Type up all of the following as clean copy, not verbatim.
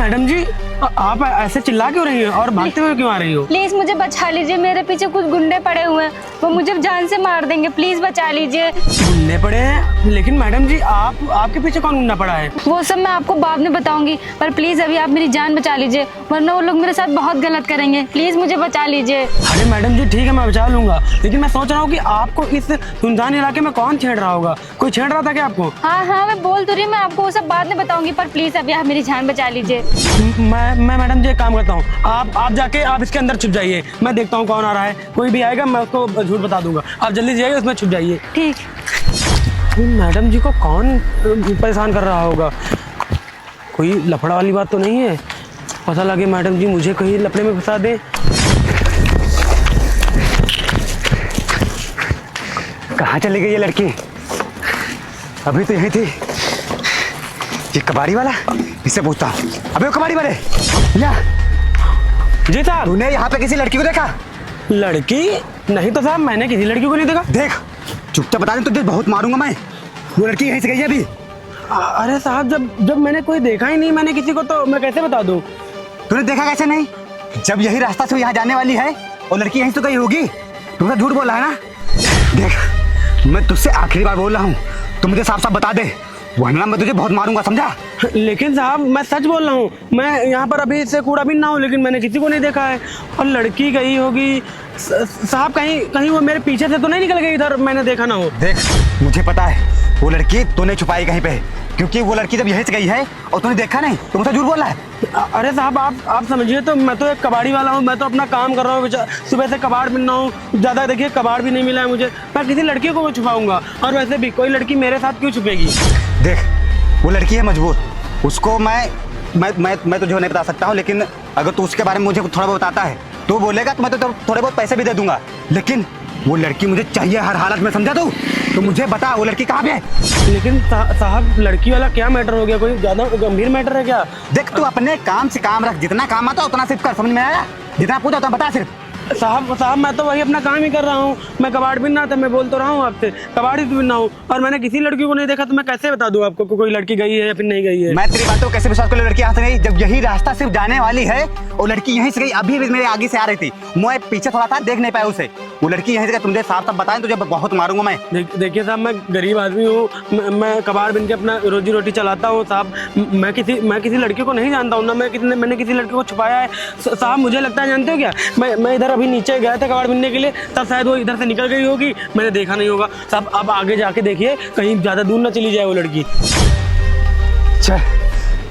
Madam जी, आप ऐसे चिल्ला क्यों रही हो और भागते हुए क्यों आ रही हो? प्लीज मुझे बचा लीजिए, मेरे पीछे कुछ गुंडे पड़े हुए हैं, वो मुझे जान से मार देंगे, प्लीज बचा लीजिए। गुंडे पड़े हैं? लेकिन मैडम जी, आपके पीछे कौन गुंडा पड़ा है? वो सब मैं आपको बाद में बताऊंगी, पर प्लीज अभी आप मेरी जान बचा लीजिए, वरना वो लोग मेरे साथ बहुत गलत करेंगे। प्लीज मुझे बचा लीजिए। अरे मैडम जी, ठीक है, मैं बचा लूंगा, लेकिन मैं सोच रहा हूँ कि आपको इस सुनसान इलाके में कौन छेड़ रहा होगा? कोई छेड़ रहा था क्या आपको? हाँ हाँ, मैं बोल तो रही हूँ, मैं आपको वो सब बाद में बताऊंगी, पर प्लीज अभी आप मेरी जान बचा लीजिए। मैं मैडम जी एक काम करता हूँ, आप जाके आप इसके अंदर छुप जाइए, मैं देखता हूँ कौन आ रहा है। कोई भी आएगा मैं उसको झूठ बता दूंगा, आप जल्दी जाइए, उसमें छुप जाइए। ठीक। मैडम जी को कौन परेशान कर रहा होगा? कोई लफड़ा वाली बात तो नहीं है? पता लगे मैडम जी मुझे कहीं लफड़े में फंसा दे। कहाँ चली गई ये लड़की? अभी तो यही थी। ये कबाड़ी वाला, इससे पूछता हूँ। अबे वो कबाड़ी वाले, या जी साहब। तूने यहाँ पे किसी लड़की को देखा? लड़की? नहीं तो साहब, मैंने किसी लड़की को नहीं देखा। देख, चुपचाप बता दे, तुझे बहुत मारूंगा मैं। वो लड़की यहीं से गई है अभी। अरे साहब, जब मैंने कोई देखा ही नहीं मैंने किसी को, तो मैं कैसे बता दूं? तूने देखा कैसे नहीं? जब यही रास्ता से यहाँ जाने वाली है और लड़की यहीं तो गई होगी। तूने झूठ बोला है ना? देख, मैं तुझसे आखिरी बार बोल रहा हूँ, तू मुझे साफ साफ बता दे, वरना मैं तुझे बहुत मारूंगा, समझा? लेकिन साहब, मैं सच बोल रहा हूँ, मैं यहाँ पर अभी से कूड़ा भी ना हूँ, लेकिन मैंने किसी को नहीं देखा है। और लड़की गई होगी साहब, कहीं वो मेरे पीछे से तो नहीं निकल गई इधर, मैंने देखा ना हो। देख, मुझे पता है वो लड़की तूने छुपाई कहीं पे, क्योंकि वो लड़की जब यहीं से गई है और तूने देखा नहीं तो मुझे झूठ बोल रहा है। अरे साहब, आप समझिए तो, मैं तो एक कबाड़ी वाला हूँ, मैं तो अपना काम कर रहा हूँ, सुबह से कबाड़ बिन रहा हूँ, ज़्यादा देखिए कबाड़ भी नहीं मिला है मुझे, मैं किसी लड़की को छुपाऊंगा? और वैसे भी कोई लड़की मेरे साथ क्यों छुपेगी? देख, वो लड़की है मजबूर, उसको मैं तुझे नहीं बता सकता हूँ, लेकिन अगर तू उसके बारे में मुझे थोड़ा बहुत बताता है तो बोलेगा तो मैं तो थोड़े बहुत पैसे भी दे दूंगा, लेकिन वो लड़की मुझे चाहिए हर हालत में, समझा तू? तो मुझे बता वो लड़की कहाँ पे है? लेकिन साहब, लड़की वाला क्या मैटर हो गया? कोई ज़्यादा गंभीर मैटर है क्या? देख, तू अपने काम से काम रख, जितना काम आता उतना सिर्फ कर, समझ में आया? जितना पूछा उतना बता सिर्फ। साहब, मैं तो वही अपना काम ही कर रहा हूँ, मैं कबाड़ बिन रहा था, मैं बोल तो रहा हूँ आपसे, कबाड़ ही बिन रहा हूँ, और मैंने किसी लड़की को नहीं देखा, तो मैं कैसे बता दूँ आपको कोई लड़की गई है या फिर नहीं गई है? मैं तेरी बातों को कैसे विश्वास करूं? लड़की यहाँ से गई, जब यही रास्ता सिर्फ जाने वाली है और लड़की यहीं से गई, अभी भी मेरे आगे से आ रही थी, मैं पीछे थोड़ा था, देख नहीं पाया उसे। वो लड़की यहीं से गई, तुझे साफ साफ बताएं, तुझे बहुत मारूंगा मैं। देखिए साहब, मैं गरीब आदमी हूँ, मैं कबाड़ बिन के अपना रोजी रोटी चलाता हूँ साहब, मैं किसी लड़की को नहीं जानता हूँ ना, मैंने किसी लड़की को छुपाया है साहब। मुझे लगता है, जानते हो क्या, मैं इधर अभी नीचे गया था कबाड़ बिनने के लिए, तब शायद वो इधर से निकल गई होगी, मैंने देखा नहीं होगा साहब। अब आगे जाके देखिए, कहीं ज़्यादा दूर ना चली जाए वो लड़की। चल,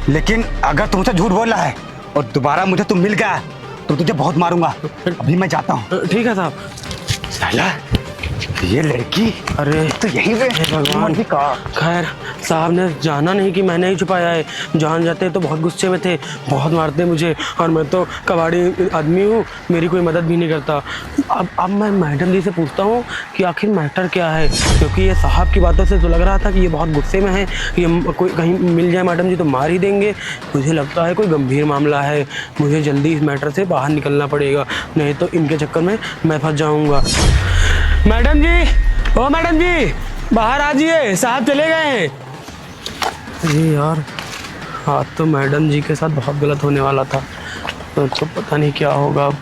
लेकिन अगर तू मुझसे झूठ बोल रहा है और दोबारा मुझे तुम मिल गया तो तुझे बहुत मारूंगा। अभी मैं जाता हूँ। ठीक है साहब। साला, ये लड़की, अरे तो यही पे भगवान। खैर, साहब ने जाना नहीं कि मैंने ही छुपाया है, जान जाते तो बहुत गुस्से में थे, बहुत मारते मुझे, और मैं तो कबाड़ी आदमी हूँ, मेरी कोई मदद भी नहीं करता। अब मैं मैडम जी से पूछता हूँ कि आखिर मैटर क्या है, क्योंकि ये साहब की बातों से तो लग रहा था कि ये बहुत गुस्से में है, ये कोई कहीं मिल जाए मैडम जी तो मार ही देंगे। मुझे लगता है कोई गंभीर मामला है, मुझे जल्दी इस मैटर से बाहर निकलना पड़ेगा, नहीं तो इनके चक्कर में मैं फंस जाऊँगा। मैडम जी, ओ मैडम जी, बाहर आ जाइए, साहब चले गए हैं। अरे यार, आज तो मैडम जी के साथ बहुत गलत होने वाला था, तो पता नहीं क्या होगा अब।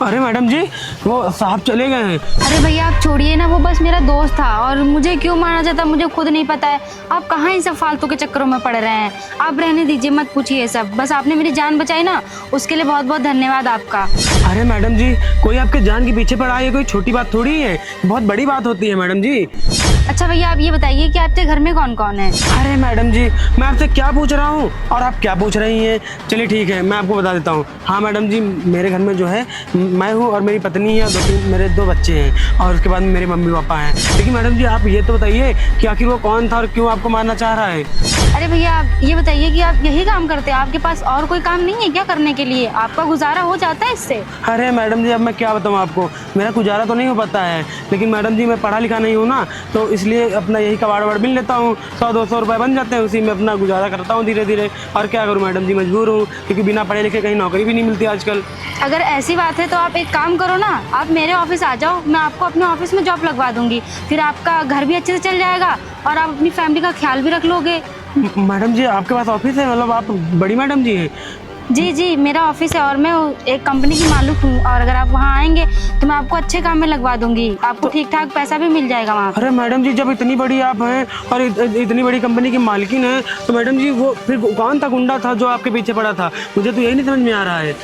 अरे मैडम जी, वो साहब चले गए हैं। अरे भैया आप छोड़िए ना, वो बस मेरा दोस्त था, और मुझे क्यों मारना चाहता मुझे खुद नहीं पता है। आप कहाँ इन सब फालतू के चक्करों में पड़ रहे हैं, आप रहने दीजिए, मत पूछिए ये सब, बस आपने मेरी जान बचाई ना, उसके लिए बहुत बहुत धन्यवाद आपका। अरे मैडम जी, कोई आपके जान के पीछे पड़ा है, कोई छोटी बात थोड़ी है, बहुत बड़ी बात होती है मैडम जी। अच्छा भैया, आप ये बताइए कि आपके घर में कौन कौन है? अरे मैडम जी, मैं आपसे क्या पूछ रहा हूँ और आप क्या पूछ रही हैं? चलिए ठीक है, मैं आपको बता देता हूँ। हाँ मैडम जी, मेरे घर में जो है मैं हूँ और मेरी पत्नी है, मेरे 2 बच्चे हैं, और उसके बाद मेरे मम्मी पापा हैं। लेकिन मैडम जी, आप ये तो बताइए कि आखिर वो कौन था और क्यों आपको मारना चाह रहा है? अरे भैया, आप ये बताइए कि आप यही काम करते हैं, आपके पास और कोई काम नहीं है क्या करने के लिए? आपका गुजारा हो जाता है इससे? अरे मैडम जी, अब मैं क्या बताऊँ आपको, मेरा गुजारा तो नहीं हो पाता है, लेकिन मैडम जी मैं पढ़ा लिखा नहीं हूँ ना, तो इसलिए अपना यही कबाड़ वबाड़ मिल लेता हूँ, 100-200 रुपये बन जाते हैं, उसी में अपना गुजारा करता हूँ धीरे धीरे। और क्या करूँ मैडम जी, मजबूर हूँ, क्योंकि बिना पढ़े लिखे कहीं नौकरी भी नहीं मिलती आजकल। अगर ऐसी बात है तो आप एक काम करो ना, आप मेरे ऑफिस आ जाओ, मैं आपको अपने ऑफिस में जॉब लगवा दूंगी, फिर आपका घर भी अच्छे से चल जाएगा और आप अपनी फैमिली का ख्याल भी रख लोगे। मैडम जी आपके पास ऑफिस है, मतलब आप बड़ी मैडम जी हैं? जी जी, मेरा ऑफिस है और मैं एक कंपनी की मालिक हूँ, और अगर आप वहाँ आएंगे तो मैं आपको अच्छे काम में लगवा दूंगी, आपको ठीक ठाक पैसा भी मिल जाएगा वहाँ। अरे मैडम जी, जब इतनी बड़ी आप हैं और इतनी बड़ी कंपनी की मालकिन है, तो मैडम जी वो फिर कौन था गुंडा था जो आपके पीछे पड़ा था? मुझे तो यही नहीं समझ में आ रहा है।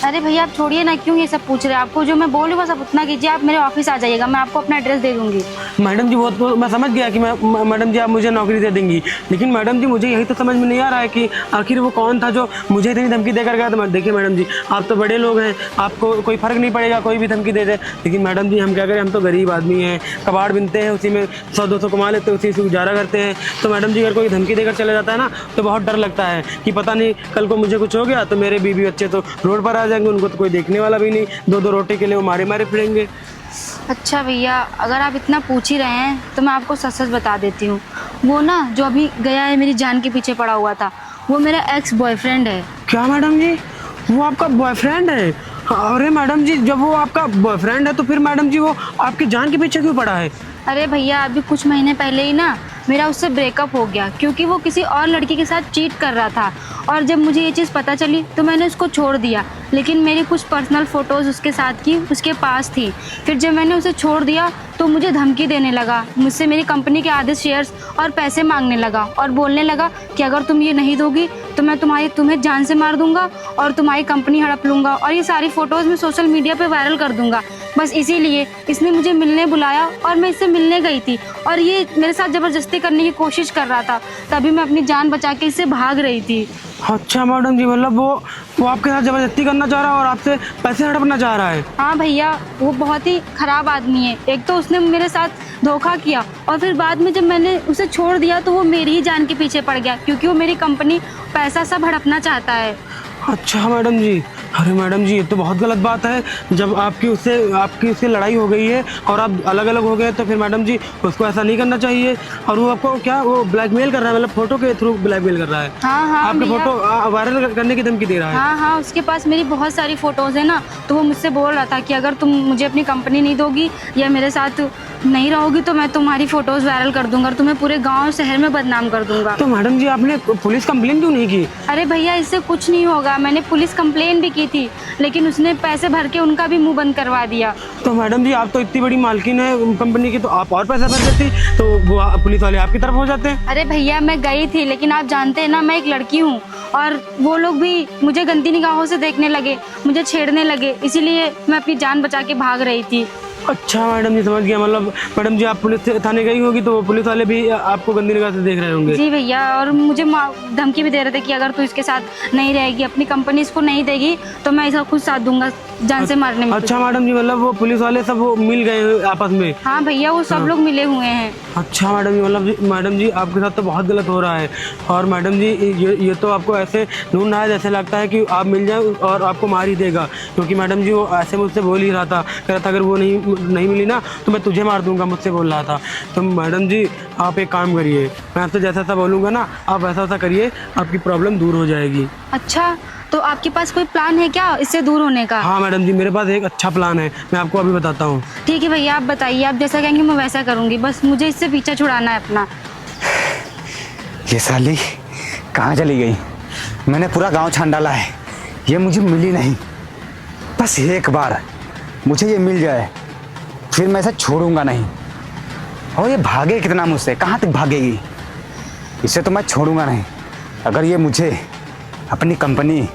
अरे भैया आप छोड़िए ना, क्यों ये सब पूछ रहे हैं? आपको जो मैं बोल रही हूँ बस आप उतना कीजिए, आप मेरे ऑफिस आ जाइएगा, मैं आपको अपना एड्रेस दे दूंगी। मैडम जी वो तो मैं समझ गया कि मैडम जी आप मुझे नौकरी दे देंगी, लेकिन मैडम जी मुझे यही तो समझ में नहीं आ रहा है कि आखिर वो कौन था जो मुझे इतनी धमकी देकर गया। तो देखिए मैडम जी, आप तो बड़े लोग हैं, आपको कोई फ़र्क नहीं पड़ेगा कोई भी धमकी दे दे, लेकिन मैडम जी हम क्या करें, हम तो गरीब आदमी हैं, कबाड़ बिनते हैं, उसी में 100-200 कमा लेते हैं, उसी से गुजारा करते हैं। तो मैडम जी अगर कोई धमकी देकर चला जाता है ना, तो बहुत डर लगता है कि पता नहीं कल को मुझे कुछ हो गया तो मेरे बीवी बच्चे तो रोड पर आ जाएंगे, उनको तो कोई देखने वाला भी नहीं, 2-2 रोटी के लिए वो मारे मारे फिरेंगे। अच्छा भैया, अगर आप इतना पूछ ही रहे हैं तो मैं आपको सच सच बता देती हूँ। वो ना जो अभी गया है मेरी जान के पीछे पड़ा हुआ था, वो मेरा एक्स बॉयफ्रेंड है। क्या मैडम जी, वो आपका बॉयफ्रेंड है? अरे मैडम जी, जब वो आपका बॉयफ्रेंड है तो फिर मैडम जी वो आपकी जान के पीछे क्यों पड़ा है? अरे भैया, अभी कुछ महीने पहले ही ना मेरा उससे ब्रेकअप हो गया, क्योंकि वो किसी और लड़की के साथ चीट कर रहा था, और जब मुझे ये चीज़ पता चली तो मैंने उसको छोड़ दिया। लेकिन मेरी कुछ पर्सनल फ़ोटोज़ उसके साथ की उसके पास थी। फिर जब मैंने उसे छोड़ दिया तो मुझे धमकी देने लगा, मुझसे मेरी कंपनी के आधे शेयर्स और पैसे मांगने लगा, और बोलने लगा कि अगर तुम ये नहीं दोगी तो मैं तुम्हें जान से मार दूंगा और तुम्हारी कंपनी हड़प लूँगा, और ये सारी फ़ोटोज़ मैं सोशल मीडिया पे वायरल कर दूंगा। बस इसीलिए इसने मुझे मिलने बुलाया और मैं इससे मिलने गई थी, और ये मेरे साथ ज़बरदस्ती करने की कोशिश कर रहा था, तभी मैं अपनी जान बचा के इससे भाग रही थी। अच्छा मैडम जी, मतलब वो आपके साथ ज़बरदस्ती करना चाह रहा है और आपसे पैसे हड़पना चाह रहा है? हाँ भैया, वो बहुत ही ख़राब आदमी है। एक तो उसने मेरे साथ धोखा किया, और फिर बाद में जब मैंने उसे छोड़ दिया तो वो मेरी ही जान के पीछे पड़ गया, क्योंकि वो मेरी कंपनी पैसा सब हड़पना चाहता है। अच्छा मैडम जी, अरे मैडम जी ये तो बहुत गलत बात है। जब आपकी उससे लड़ाई हो गई है और आप अलग अलग हो गए, तो फिर मैडम जी उसको ऐसा नहीं करना चाहिए। और वो आपको क्या वो ब्लैकमेल कर रहा है, मतलब फोटो के थ्रू ब्लैकमेल कर रहा है? हाँ आपके भैया। फोटो वायरल करने की धमकी दे रहा है? हाँ, उसके पास मेरी बहुत सारी फ़ोटोज़ है ना, तो वो मुझसे बोल रहा था कि अगर तुम मुझे अपनी कंपनी नहीं दोगी या मेरे साथ नहीं रहोगी तो मैं तुम्हारी फ़ोटोज़ वायरल कर दूंगा और तुम्हें पूरे गाँव शहर में बदनाम कर दूंगा। तो मैडम जी आपने पुलिस कंप्लेन क्यों नहीं की? अरे भैया, इससे कुछ नहीं होगा, मैंने पुलिस कंप्लेन भी की थी, लेकिन उसने पैसे भर के उनका भी मुंह बंद करवा दिया। तो मैडम जी आप तो इतनी बड़ी मालकिन है कंपनी की, तो आप और पैसा भर देती तो वो पुलिस वाले आपकी तरफ हो जाते हैं। अरे भैया, मैं गई थी, लेकिन आप जानते हैं ना मैं एक लड़की हूँ, और वो लोग भी मुझे गंदी निगाहों से देखने लगे, मुझे छेड़ने लगे, इसीलिए मैं अपनी जान बचा के भाग रही थी। अच्छा मैडम जी, समझ गया। मतलब मैडम जी आप पुलिस थाने गई होगी तो पुलिस वाले भी आपको गंदी निगाह से देख रहे होंगे। जी भैया, और मुझे धमकी भी दे रहे थे कि अगर तू इसके साथ नहीं रहेगी, अपनी कंपनी इसको नहीं देगी, तो मैं इसका खुद साथ दूंगा जान से मारने में। अच्छा मैडम जी, मतलब वो पुलिस वाले सब वो मिल गए आपस में? हाँ भैया, वो सब लोग मिले हुए हैं। अच्छा मैडम जी, मतलब मैडम जी आपके साथ तो बहुत गलत हो रहा है। और मैडम जी ये तो आपको ऐसे ढूंढ रहा है जैसे लगता है कि आप मिल जाए और आपको मार ही देगा, क्योंकि मैडम जी वो ऐसे मुझसे बोल ही रहा था, कह रहा था अगर वो नहीं मिली ना तो मैं तुझे मार दूंगा, मुझसे बोल रहा था। तो मैडम जी आप एक काम करिए, मैं आपसे जैसा ऐसा बोलूँगा ना आप वैसा वैसा करिए, आपकी प्रॉब्लम दूर हो जाएगी। अच्छा, तो आपके पास कोई प्लान है क्या इससे दूर होने का? हाँ मैडम जी, मेरे पास एक अच्छा प्लान है, मैं आपको अभी बताता हूँ। ठीक है भैया, आप बताइए, आप जैसा कहेंगे मैं वैसा करूँगी, बस मुझे इससे पीछा छुड़ाना है अपना। ये साली कहाँ चली गई? मैंने पूरा गांव छान डाला है, ये मुझे मिली नहीं। बस एक बार मुझे ये मिल जाए फिर मैं इसे छोड़ूंगा नहीं। और ये भागे कितना मुझसे, कहाँ तक भागेगी? इसे तो मैं छोड़ूंगा नहीं। अगर ये मुझे अपनी कंपनी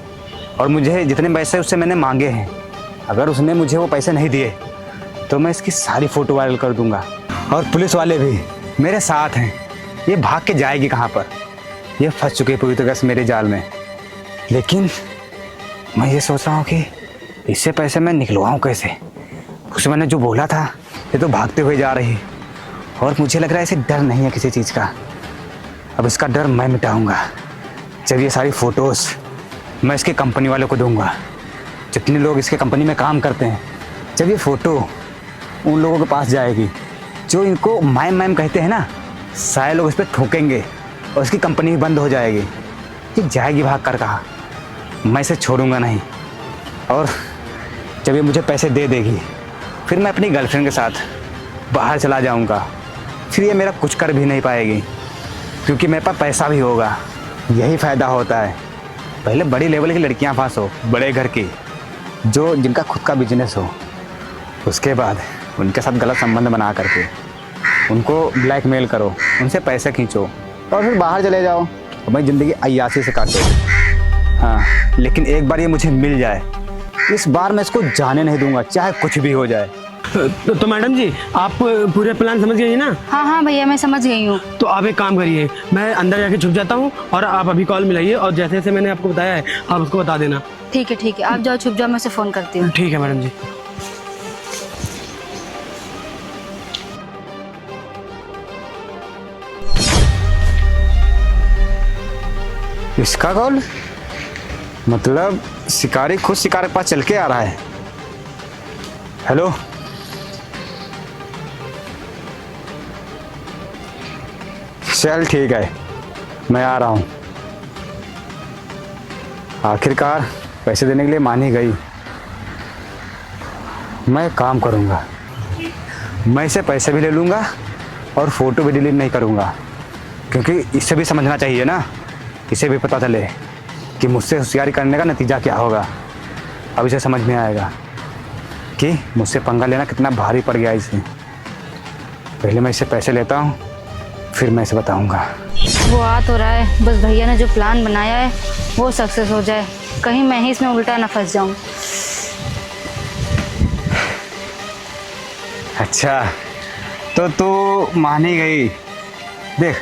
और मुझे जितने पैसे उससे मैंने मांगे हैं, अगर उसने मुझे वो पैसे नहीं दिए तो मैं इसकी सारी फ़ोटो वायरल कर दूंगा। और पुलिस वाले भी मेरे साथ हैं। ये भाग के जाएगी कहाँ पर? ये फंस चुकी है पूरी तरह से मेरे जाल में। लेकिन मैं ये सोच रहा हूँ कि इससे पैसे मैं निकलवाऊँ कैसे? उसे मैंने जो बोला था ये तो भागते हुए जा रही, और मुझे लग रहा है इसे डर नहीं है किसी चीज़ का। अब इसका डर मैं मिटाऊँगा जब ये सारी फ़ोटोज़ मैं इसके कंपनी वालों को दूंगा। जितने लोग इसके कंपनी में काम करते हैं, जब ये फ़ोटो उन लोगों के पास जाएगी जो इनको मैम कहते हैं ना, सारे लोग इस पर थूकेंगे और इसकी कंपनी भी बंद हो जाएगी। ये जाएगी भाग कर कहाँ? मैं इसे छोड़ूंगा नहीं। और जब ये मुझे पैसे दे देगी फिर मैं अपनी गर्लफ्रेंड के साथ बाहर चला जाऊंगा, फिर ये मेरा कुछ कर भी नहीं पाएगी। क्योंकि मेरे पास पैसा भी होगा। यही फ़ायदा होता है, पहले बड़ी लेवल की लड़कियां फंसो, बड़े घर की, जो जिनका खुद का बिजनेस हो, उसके बाद उनके साथ गलत संबंध बना करके उनको ब्लैकमेल करो, उनसे पैसे खींचो और फिर बाहर चले जाओ, अपनी ज़िंदगी अय्यासी से काटो। हाँ, लेकिन एक बार ये मुझे मिल जाए, इस बार मैं इसको जाने नहीं दूंगा, चाहे कुछ भी हो जाए। तो मैडम जी, आप पूरे प्लान समझ गई ना? हाँ हाँ भैया, मैं समझ गई हूँ। तो आप एक काम करिए, मैं अंदर जाके छुप जाता हूँ और आप अभी कॉल मिलाइए और जैसे जैसे मैंने आपको बताया है आप उसको बता देना। ठीक है ठीक है, आप जाओ छुप जाओ, मैं उसे फ़ोन करती हूँ। ठीक है मैडम जी। इसका कॉल, मतलब शिकारी खुद शिकार के पास चल के आ रहा है। हेलो, चल ठीक है, मैं आ रहा हूँ। आखिरकार पैसे देने के लिए मान ही गई। मैं काम करूँगा, मैं इसे पैसे भी ले लूँगा और फ़ोटो भी डिलीट नहीं करूँगा, क्योंकि इसे भी समझना चाहिए ना, इसे भी पता चले कि मुझसे होशियारी करने का नतीजा क्या होगा। अब इसे समझ में आएगा कि मुझसे पंगा लेना कितना भारी पड़ गया इसे। पहले मैं इससे पैसे लेता हूँ, फिर मैं इसे बताऊँगा। वो आ तो रहा है, बस भैया ने जो प्लान बनाया है वो सक्सेस हो जाए, कहीं मैं ही इसमें उल्टा ना फंस जाऊँ। अच्छा, तो तू मान ही गई। देख,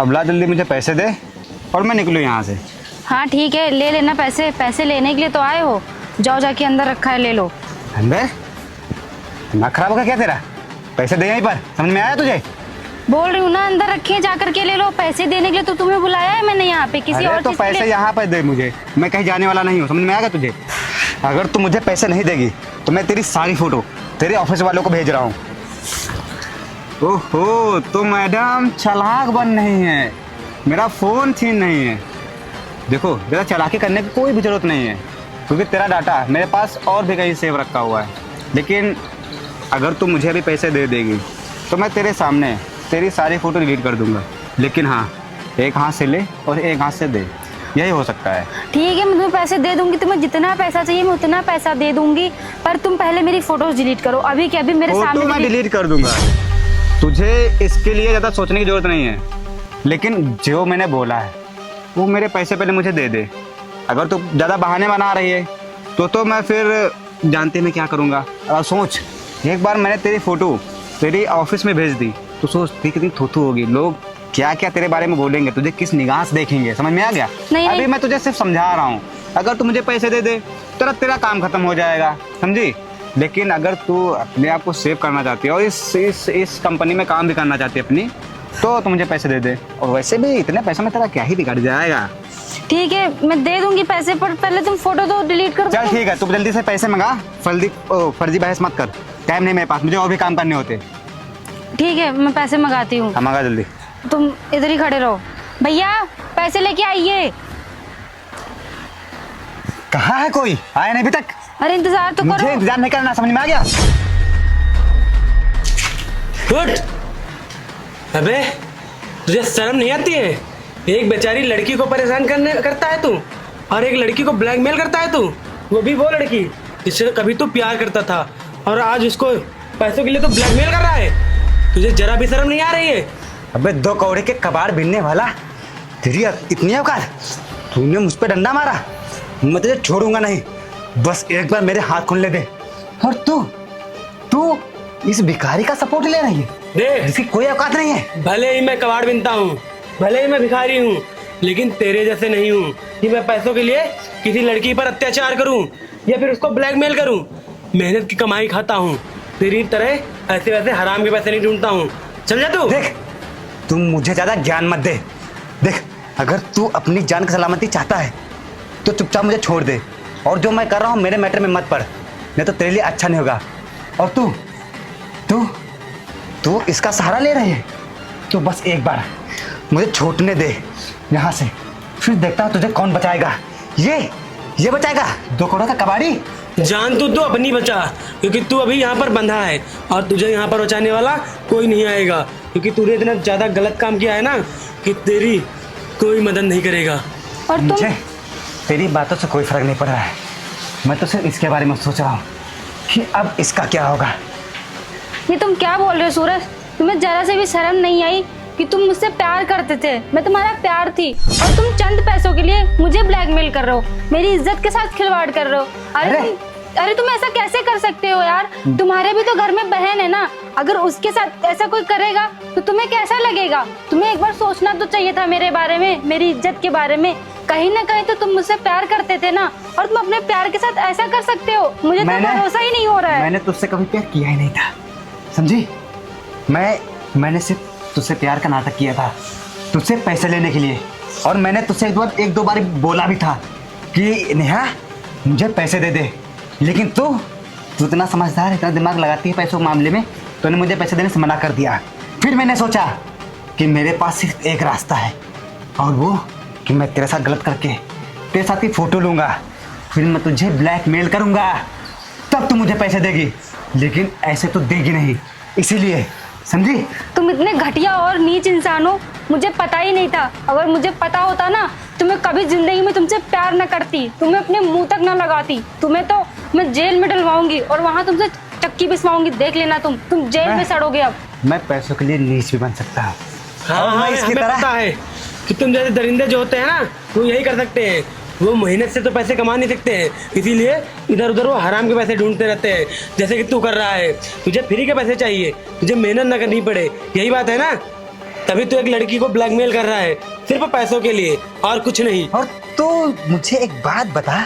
अब ला जल्दी मुझे पैसे दे और मैं निकलूँ यहाँ से। हाँ ठीक है, ले लेना पैसे, पैसे लेने के लिए तो आए हो, जाओ जाके अंदर रखा है ले लो। अंदर? दिमाग खराब होगा क्या तेरा? पैसे दे यहीं पर, समझ में आया तुझे? बोल रही हूँ ना, अंदर रखे जाकर के ले लो, पैसे देने के लिए तो तुम्हें बुलाया है मैंने यहाँ पे, किसी अरे और तो चीज़ के पैसे लिए। यहाँ पर दे मुझे, मैं कहीं जाने वाला नहीं हूँ, समझ में आएगा तुझे? अगर तू मुझे पैसे नहीं देगी तो मैं तेरी सारी फोटो तेरे ऑफिस वालों को भेज रहा हूँ। ओहो, तो मैडम चालाक बन रही है, मेरा फ़ोन छीन नहीं है। देखो, ज़्यादा चालाकी करने की कोई भी ज़रूरत नहीं है, क्योंकि तेरा डाटा मेरे पास और भी कहीं सेव रखा हुआ है। लेकिन अगर तू मुझे अभी पैसे दे देगी तो मैं तेरे सामने तेरी सारी फ़ोटो डिलीट कर दूंगा। लेकिन हाँ, एक हाथ से ले और एक हाथ से दे, यही हो सकता है। ठीक है, मैं तुम्हें पैसे दे दूंगी, तुम्हें जितना पैसा चाहिए मैं उतना पैसा दे दूंगी, पर तुम पहले मेरी फोटोज डिलीट करो, अभी के अभी मेरे फोटो सामने मैं डिलीट कर दूंगा, तुझे इसके लिए ज़्यादा सोचने की जरूरत नहीं है। लेकिन जो मैंने बोला है वो मेरे पैसे पहले मुझे दे दे। अगर तू ज़्यादा बहाने बना रही है तो मैं फिर जानते मैं क्या करूँगा। अब सोच, एक बार मैंने तेरी फ़ोटो तेरी ऑफिस में भेज दी तो सोच थी कितनी थूथू होगी, लोग क्या क्या तेरे बारे में बोलेंगे, तुझे किस निगाह से देखेंगे, समझ में आ गया? नहीं, अभी मैं तुझे सिर्फ समझा रहा हूँ, अगर तू मुझे पैसे दे दे तो तेरा काम खत्म हो जाएगा, समझी? लेकिन अगर तू अपने आप को सेव करना चाहती है और इस कंपनी में काम भी करना चाहती है अपनी, तो तू मुझे पैसे दे दे। और वैसे भी इतने पैसे में तेरा क्या ही बिगड़ जाएगा। ठीक है, मैं दे दूंगी पैसे, पर पहले तुम फोटो तो डिलीट कर दो। चल ठीक है, तू जल्दी से पैसे मंगा, फर्जी बहस मत कर, टाइम नहीं मेरे पास, मुझे और भी काम करने होते। ठीक है, मैं पैसे मंगाती हूँ, हाँ मंगा जल्दी। तुम इधर ही खड़े रहो। भैया पैसे लेके आइए। कहाँ है कोई? आया नहीं अभी तक? अरे इंतजार तो मुझे करो। इंतजार नहीं करना, समझ में आ गया? गुड। अबे तुझे शर्म नहीं आती है? एक बेचारी लड़की को परेशान करता है तू, और एक लड़की को ब्लैकमेल करता है तू, वो भी वो लड़की जिससे कभी तू प्यार करता था, और आज उसको पैसों के लिए तो ब्लैकमेल कर रहा है। तुझे जरा भी शर्म नहीं आ रही है? अबे दो कौड़े के कबाड़ बिनने वाला, तेरी इतनी औकात, तूने मुझ पे डंडा मारा, मैं तुझे छोड़ूंगा नहीं, बस एक बार मेरे हाथ खुल ले दे। और तू इस भिखारी का सपोर्ट ले रही है? देख, इसकी कोई औकात नहीं है। भले ही मैं कबाड़ बिनता हूँ, भले ही मैं भिखारी हूँ, लेकिन तेरे जैसे नहीं हूँ कि मैं पैसों के लिए किसी लड़की पर अत्याचार करूँ या फिर उसको ब्लैकमेल करूँ। मेहनत की कमाई खाता हूँ, तेरी तरह ऐसे वैसे हराम के पैसे नहीं ढूंढता हूँ, समझा तू? देख, तुम मुझे ज्यादा ज्ञान मत दे। देख, अगर तू अपनी जान की सलामती चाहता है तो चुपचाप मुझे छोड़ दे, और जो मैं कर रहा हूँ मेरे मैटर में मत पड़, नहीं तो तेरे लिए अच्छा नहीं होगा। और तू इसका सहारा ले रही है, तो बस एक बार मुझे छूटने दे यहाँ से, फिर देखता हूँ तुझे कौन बचाएगा। ये बचाएगा 2 करोड़ का कबाड़ी, जान तू अपनी बचा, क्योंकि तू अभी यहाँ पर बंधा है और तुझे यहाँ पर बचाने वाला कोई नहीं आएगा, क्योंकि तूने इतना ज़्यादा गलत काम किया है ना कि तेरी कोई मदद नहीं करेगा। और तुम मुझे तेरी बातों से कोई फर्क नहीं पड़ रहा है, मैं तो सिर्फ इसके बारे में सोच रहा हूँ कि अब इसका क्या होगा। ये तुम क्या बोल रहे हो सूरज? तुम्हें जरा से भी शर्म नहीं आई कि तुम मुझसे प्यार करते थे, मैं तुम्हारा प्यार थी, और तुम चंद पैसों के लिए मुझे ब्लैकमेल कर रहे हो, मेरी इज्जत के साथ खिलवाड़ कर रहे हो। अरे तुम ऐसा कैसे कर सकते हो यार? तुम्हारे भी तो घर में बहन है ना, अगर उसके साथ ऐसा कोई करेगा तो तुम्हें कैसा लगेगा? तुम्हें एक बार सोचना तो चाहिए था मेरे बारे में, मेरी इज्जत के बारे में। कहीं ना कहीं तो तुम मुझसे प्यार करते थे ना, और तुम अपने प्यार के साथ ऐसा कर सकते हो? मुझे तो भरोसा ही नहीं हो रहा है। मैंने तुझसे कभी प्यार किया ही नहीं था, समझी? मैंने सिर्फ तुझसे प्यार का नाटक किया था, तुझसे पैसे लेने के लिए। और मैंने तुझसे एक दो बार बोला भी था कि नेहा मुझे पैसे दे दे, लेकिन तू इतना समझदार, इतना दिमाग लगाती है पैसों के मामले में, तूने मुझे पैसे देने से मना कर दिया। फिर मैंने सोचा कि मेरे पास सिर्फ एक रास्ता है, और वो कि मैं तेरे साथ गलत करके तेरे साथ की फ़ोटो लूँगा, फिर मैं तुझे ब्लैकमेल करूँगा, तब तू मुझे पैसे देगी। लेकिन ऐसे तो देगी नहीं, इसीलिए, समझी? तुम इतने घटिया और नीच इंसान हो, मुझे पता ही नहीं था। अगर मुझे पता होता ना तो मैं कभी जिंदगी में तुमसे प्यार न करती, तुम्हें अपने मुंह तक न लगाती। तुम्हें तो मैं जेल में डलवाऊंगी और वहाँ तुमसे चक्की पिसवाऊंगी, देख लेना। तुम जेल में सड़ोगे अब। मैं पैसों के लिए नीच भी बन सकता हूँ। हाँ, इसकी हमें तरह पता है कि तुम जैसे दरिंदे जो होते हैं ना, वो यही कर सकते हैं। वो मेहनत से तो पैसे कमा नहीं सकते हैं, इसीलिए इधर उधर वो हराम के पैसे ढूंढते रहते हैं, जैसे कि तू कर रहा है। तुझे फ्री के पैसे चाहिए, तुझे मेहनत ना करनी पड़े, यही बात है ना? तभी तो एक लड़की को ब्लैकमेल कर रहा है, सिर्फ पैसों के लिए और कुछ नहीं। और तू मुझे एक बात बता,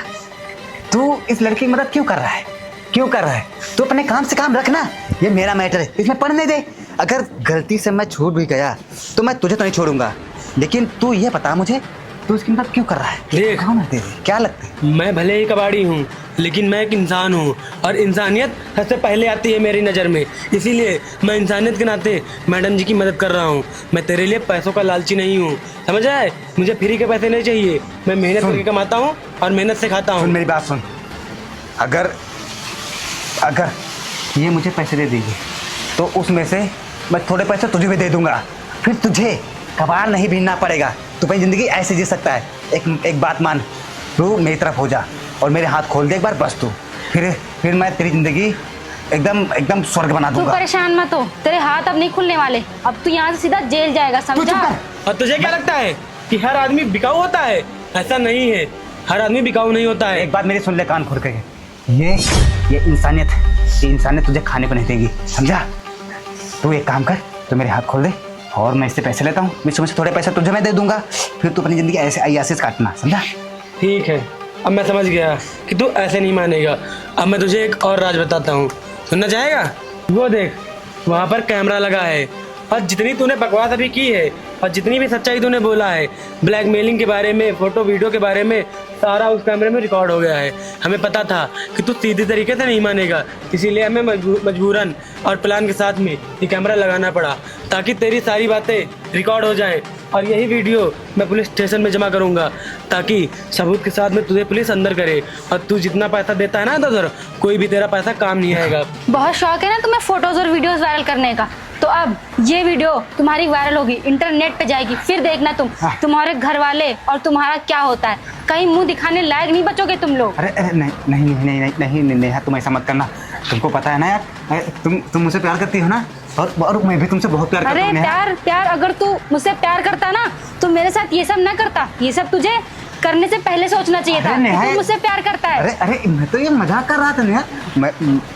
तू इस लड़की की मदद क्यों कर रहा है? क्यों कर रहा है? तू अपने काम से काम रखना, ये मेरा मैटर है, इसमें पढ़ने दे। अगर गलती से मैं छूट भी गया तो मैं तुझे तो नहीं छोड़ूंगा, लेकिन तू ये बता मुझे, तू इसकी मदद क्यों कर रहा है? देख, कौन है तेरी? क्या लगता है? मैं भले ही कबाड़ी हूँ, लेकिन मैं एक इंसान हूँ, और इंसानियत सबसे पहले आती है मेरी नज़र में। इसीलिए मैं इंसानियत के नाते मैडम जी की मदद कर रहा हूँ। मैं तेरे लिए पैसों का लालची नहीं हूँ, समझ आए? मुझे फ्री के पैसे नहीं चाहिए, मैं मेहनत करके कमाता हूँ और मेहनत से खाता सुन हूँ। मेरी बात सुन, अगर ये मुझे पैसे दे देगी तो उसमें से मैं थोड़े पैसे तुझे भी दे दूंगा, फिर तुझे कबाड़ नहीं बीनना पड़ेगा, तू अपनी ज़िंदगी ऐसे जी सकता है। एक बात मान, तू मेरी तरफ हो जा और मेरे हाथ खोल दे एक बार, बस तू, फिर मैं तेरी ज़िंदगी एकदम स्वर्ग बना तू दूंगा। परेशान मत हो, तेरे हाथ अब नहीं खुलने वाले। अब तू यहाँ से सीधा जेल जाएगा, तू चुप समझा? कर। और तुझे क्या लगता है कि हर आदमी बिकाऊ होता है? ऐसा नहीं है, हर आदमी बिकाऊ नहीं होता है। एक बात मेरी सुन ले कान खोल के, ये इंसानियत है, ये इंसानियत तुझे खाने को नहीं देगी, समझा? तू एक काम कर, तो मेरे हाथ खोल दे और मैं इससे पैसे लेता हूँ, इसमें से थोड़े पैसे तुझे मैं दे दूंगा, फिर तू अपनी ज़िंदगी ऐसे अय्यासी से काटना, समझा? ठीक है, अब मैं समझ गया कि तू ऐसे नहीं मानेगा। अब मैं तुझे एक और राज बताता हूँ, सुनना चाहेगा? वो देख, वहाँ पर कैमरा लगा है, और जितनी तूने बकवास अभी की है और जितनी भी सच्चाई तूने बोला है ब्लैकमेलिंग के बारे में, फ़ोटो वीडियो के बारे में, सारा उस कैमरे में रिकॉर्ड हो गया है। हमें पता था कि तू सीधे तरीके से नहीं मानेगा, इसीलिए हमें मजबूरन और प्लान के साथ में ये कैमरा लगाना पड़ा, ताकि तेरी सारी बातें रिकॉर्ड हो जाएं। और यही वीडियो मैं पुलिस स्टेशन में जमा करूंगा, ताकि सबूत के साथ में तुझे पुलिस अंदर करे। और तू जितना पैसा देता है ना इधर, कोई भी तेरा पैसा काम नहीं आएगा। बहुत शौक है ना तुम्हें फोटोज और वीडियोस वायरल करने का, तो अब ये वीडियो तुम्हारी वायरल होगी, इंटरनेट पे जाएगी, फिर देखना तुम्हारे घर वाले और तुम्हारा क्या होता है। कहीं मुंह दिखाने लायक नहीं बचोगे तुम लोग। अरे नहीं नेहा, तुम ऐसा मत करना, तुमको पता है ना यार, तुम मुझसे प्यार करती हो ना, और मैं भी तुमसे बहुत प्यार करता हूँ। अरे प्यार अगर तू मुझसे प्यार करता ना तो मेरे साथ ये सब ना करता, ये सब तुझे करने से पहले सोचना चाहिए था। तू मुझसे प्यार करता है। अरे मैं तो ये मजाक कर रहा था नेहा,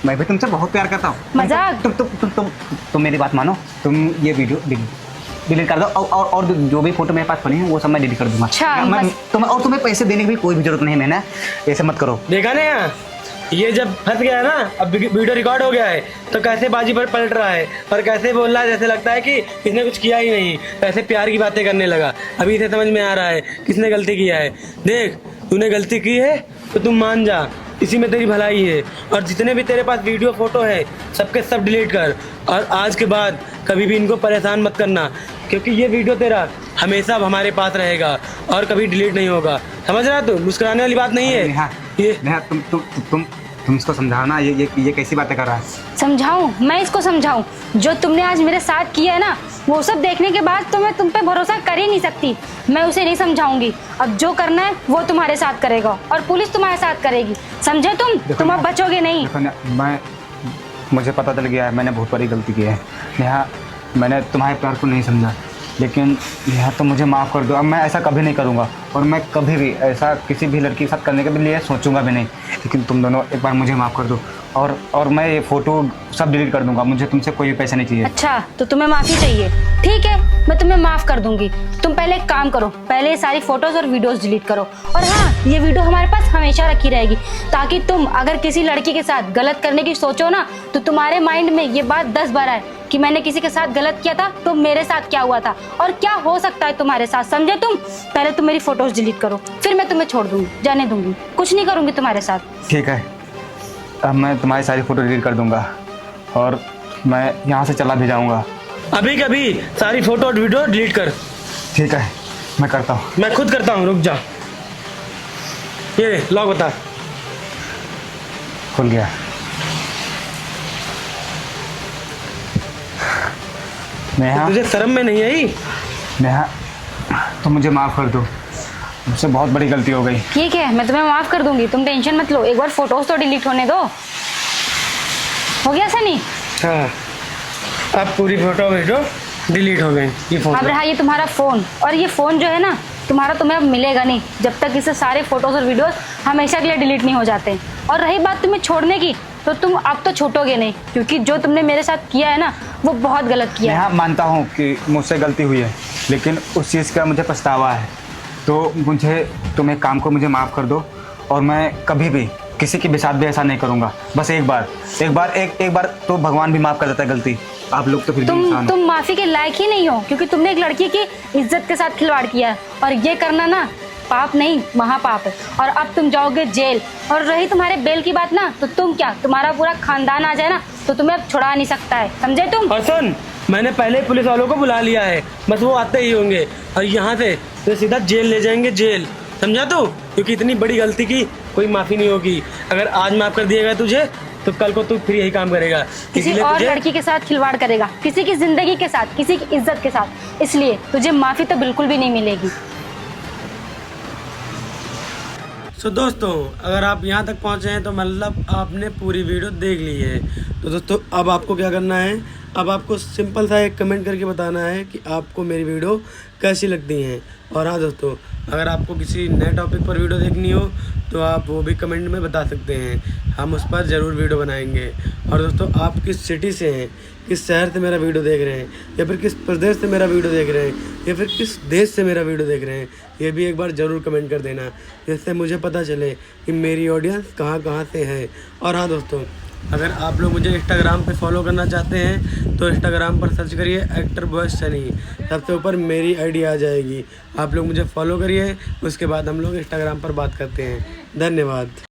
मैं भी तुमसे बहुत प्यार करता हूँ। मजाक? तुम मेरी बात मानो, तुम ये वीडियो डिलीट कर दो, और जो भी फोटो मेरे पास पड़ी है वो सब मैं डिलीट कर दूंगा। और तुम्हें पैसे देने की भी कोई भी जरूरत नहीं है, मैंने ऐसे मत करो। देखा ना यार, ये जब फंस गया ना, अब वीडियो रिकॉर्ड हो गया है, तो कैसे बाजी पर पलट रहा है और कैसे बोल रहा है जैसे लगता है कि इसने कुछ किया ही नहीं, कैसे प्यार की बातें करने लगा। अभी इसे समझ में आ रहा है किसने गलती किया है। देख, तूने गलती की है तो तुम मान जा, इसी में तेरी भलाई है। और जितने भी तेरे पास वीडियो फोटो है सबके सब डिलीट कर, और आज के बाद कभी भी इनको परेशान मत करना, क्योंकि ये वीडियो तेरा हमेशा हमारे पास रहेगा और कभी डिलीट नहीं होगा। समझ रहा तू? मुस्कुराने वाली बात नहीं है ये। तुम इसको समझाओ ना, ये कैसी बातें कर रहा है। समझाऊं? मैं इसको समझाऊं? जो तुमने आज मेरे साथ किया है ना, वो सब देखने के बाद तो मैं तुम पे भरोसा कर ही नहीं सकती। मैं उसे नहीं समझाऊंगी। अब जो करना है वो तुम्हारे साथ करेगा और पुलिस तुम्हारे साथ करेगी, समझे तुम अब बचोगे नहीं। देखो मुझे पता चल गया है, मैंने बहुत बड़ी गलती की है नेहा। मैंने तुम्हारे प्यार को नहीं समझा, लेकिन नेहा तो मुझे माफ़ कर दो। अब मैं ऐसा कभी नहीं करूँगा और मैं कभी भी ऐसा किसी भी लड़की के साथ करने के लिए सोचूंगा भी नहीं। लेकिन तुम दोनों एक बार मुझे माफ़ कर दो और मैं ये फ़ोटो सब डिलीट कर दूंगा। मुझे तुमसे कोई भी पैसा नहीं चाहिए। अच्छा, तो तुम्हें माफ़ी चाहिए? ठीक है, मैं तुम्हें माफ़ कर दूंगी। तुम पहले एक काम करो, पहले ये सारी फोटोज़ और वीडियोज़ डिलीट करो। और हाँ, ये वीडियो हमारे पास हमेशा रखी रहेगी, ताकि तुम अगर किसी लड़की के साथ गलत करने की सोचो ना, तो तुम्हारे माइंड में ये बात 10 बार आए कि मैंने किसी के साथ गलत किया था, तो मेरे साथ क्या हुआ था और क्या हो सकता है तुम्हारे साथ, समझे तुम? पहले तुम मेरी फोटोज़ डिलीट करो, फिर मैं तुम्हें छोड़ दूंगी, जाने दूंगी, कुछ नहीं करूंगी तुम्हारे साथ। ठीक है, अब मैं तुम्हारी सारी फ़ोटो डिलीट कर दूंगा और मैं यहाँ से चला भी जाऊँगा। अभी कभी सारी फोटो और वीडियो डिलीट कर। ठीक है, मैं करता हूँ। मैं खुद करता हूँ, रुक जा। ये लॉक बता। खुल गया। नेहा, तुझे शर्म में नहीं आई? नेहा तुम मुझे माफ़ कर दो, मुझसे बहुत बड़ी गलती हो गई। ठीक है, मैं तुम्हें माफ़ कर दूंगी, तुम टेंशन मत लो। एक बार फोटोज़ तो डिलीट होने दो। हो गया सनी? हाँ, अब पूरी फोटो वीडियो डिलीट हो गई। ये फोन अब रहा ये तुम्हारा फ़ोन, और ये फ़ोन जो है ना तुम्हारा, तुम्हें अब मिलेगा नहीं जब तक इससे सारे फोटोज़ और वीडियोस हमेशा के लिए डिलीट नहीं हो जाते। और रही बात तुम्हें छोड़ने की, तो तुम अब तो छूटोगे नहीं, क्योंकि जो तुमने मेरे साथ किया है ना, वो बहुत गलत किया है। नेहा, मानता हूँ कि मुझसे गलती हुई है, लेकिन उस चीज़ का मुझे पछतावा है। तो तुम एक काम को मुझे माफ़ कर दो और मैं कभी भी किसी के भी साथ भी ऐसा नहीं करूँगा। बस एक बार तो भगवान भी माफ़ कर देता है गलती। आप लोग तो फिर भी इंसान हो। तुम माफ़ी के लायक ही नहीं हो, क्योंकि तुमने एक लड़की की इज्जत के साथ खिलवाड़ किया है, और ये करना ना पाप नहीं महापाप है। और अब तुम जाओगे जेल। और रही तुम्हारे बेल की बात ना, तो तुम क्या, तुम्हारा पूरा खानदान आ जाए ना, तो तुम्हें अब छुड़ा नहीं सकता है, समझे तुम? और सुन, मैंने पहले पुलिस वालों को बुला लिया है, बस वो आते ही होंगे और यहाँ से तो सीधा जेल ले जाएंगे, जेल, समझा तू? क्योंकि इतनी बड़ी गलती की कोई माफ़ी नहीं होगी। अगर आज माफ़ कर दिया गया तुझे, तो कल को तू फिर यही काम करेगा। किसी और लड़की के साथ खिलवाड़ करेगा, किसी की जिंदगी के साथ, किसी की इज्जत के साथ, इसलिए तुझे माफ़ी तो बिल्कुल भी नहीं मिलेगी। सो दोस्तों, अगर आप यहाँ तक पहुँचे हैं तो मतलब आपने पूरी वीडियो देख ली है। तो दोस्तों, अब आपको क्या करना है, अब आपको सिंपल सा एक कमेंट करके बताना है कि आपको मेरी वीडियो कैसी लगती हैं। और हाँ दोस्तों, अगर आपको किसी नए टॉपिक पर वीडियो देखनी हो तो आप वो भी कमेंट में बता सकते हैं, हम उस पर ज़रूर वीडियो बनाएंगे। और दोस्तों, आप किस सिटी से हैं, किस शहर से मेरा वीडियो देख रहे हैं, या फिर किस प्रदेश से मेरा वीडियो देख रहे हैं, या फिर किस देश से मेरा वीडियो देख रहे हैं, ये भी एक बार ज़रूर कमेंट कर देना, जिससे मुझे पता चले कि मेरी ऑडियंस कहाँ कहाँ से है। और हाँ दोस्तों, अगर आप लोग मुझे इंस्टाग्राम पे फॉलो करना चाहते हैं तो इंस्टाग्राम पर सर्च करिए एक्टर बॉय सनी, सबसे ऊपर मेरी आईडी आ जाएगी। आप लोग मुझे फॉलो करिए, उसके बाद हम लोग इंस्टाग्राम पर बात करते हैं। धन्यवाद।